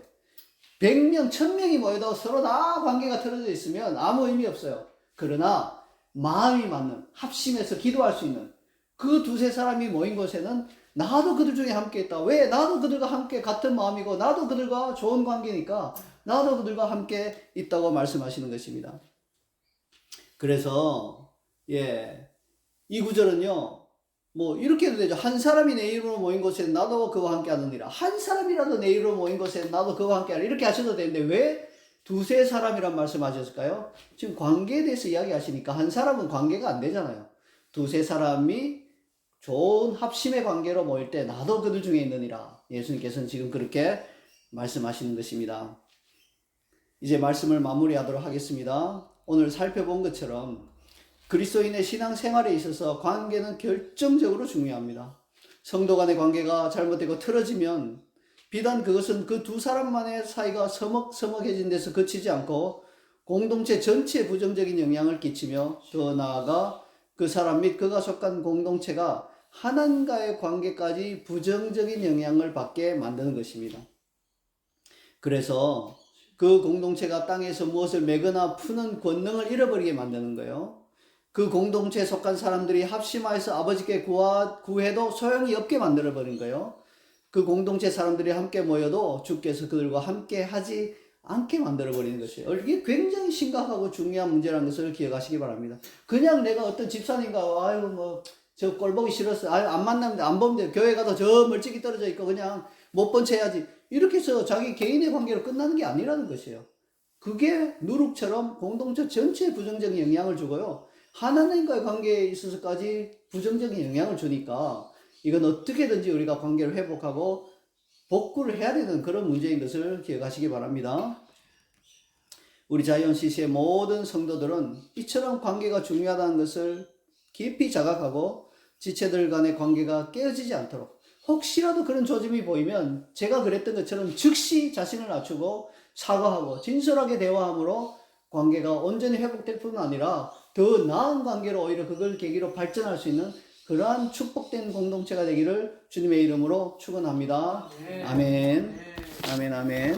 100명, 1000명이 모여도 서로 다 관계가 틀어져 있으면 아무 의미 없어요. 그러나 마음이 맞는, 합심해서 기도할 수 있는 그 두세 사람이 모인 곳에는 나도 그들 중에 함께 있다. 왜? 나도 그들과 함께 같은 마음이고 나도 그들과 좋은 관계니까 나도 그들과 함께 있다고 말씀하시는 것입니다. 그래서 이 구절은요. 뭐 이렇게 해도 되죠. 한 사람이 내 이름으로 모인 곳에 나도 그와 함께 하느니라. 한 사람이라도 내 이름으로 모인 곳에 나도 그와 함께 하라. 이렇게 하셔도 되는데 왜 두세 사람이란 말씀하셨을까요? 지금 관계에 대해서 이야기하시니까 한 사람은 관계가 안 되잖아요. 두세 사람이 좋은 합심의 관계로 모일 때 나도 그들 중에 있느니라. 예수님께서는 지금 그렇게 말씀하시는 것입니다. 이제 말씀을 마무리하도록 하겠습니다. 오늘 살펴본 것처럼 그리스도인의 신앙생활에 있어서 관계는 결정적으로 중요합니다. 성도 간의 관계가 잘못되고 틀어지면 비단 그것은 그 두 사람만의 사이가 서먹서먹해진 데서 그치지 않고 공동체 전체에 부정적인 영향을 끼치며 더 나아가 그 사람 및 그가 속한 공동체가 하나님과의 관계까지 부정적인 영향을 받게 만드는 것입니다. 그래서 그 공동체가 땅에서 무엇을 매거나 푸는 권능을 잃어버리게 만드는 거예요. 그 공동체에 속한 사람들이 합심하여서 아버지께 구해도 소용이 없게 만들어버린 거예요. 그 공동체 사람들이 함께 모여도 주께서 그들과 함께 하지 않게 만들어버리는 것이에요. 이게 굉장히 심각하고 중요한 문제라는 것을 기억하시기 바랍니다. 그냥 내가 어떤 집사님과 아유 뭐 저 꼴 보기 싫었어. 아유 안 만나면 안 보면 돼. 교회 가도 저 멀찍이 떨어져 있고 그냥 못 본 채 해야지. 이렇게 해서 자기 개인의 관계로 끝나는 게 아니라는 것이에요. 그게 누룩처럼 공동체 전체에 부정적인 영향을 주고요. 하나님과의 관계에 있어서까지 부정적인 영향을 주니까 이건 어떻게든지 우리가 관계를 회복하고 복구를 해야 되는 그런 문제인 것을 기억하시기 바랍니다. 우리 자이언 CC의 모든 성도들은 이처럼 관계가 중요하다는 것을 깊이 자각하고 지체들 간의 관계가 깨어지지 않도록 혹시라도 그런 조짐이 보이면 제가 그랬던 것처럼 즉시 자신을 낮추고 사과하고 진솔하게 대화함으로 관계가 온전히 회복될 뿐만 아니라 더 나은 관계로 오히려 그걸 계기로 발전할 수 있는 그러한 축복된 공동체가 되기를 주님의 이름으로 축원합니다. 아멘. 아멘. 아멘.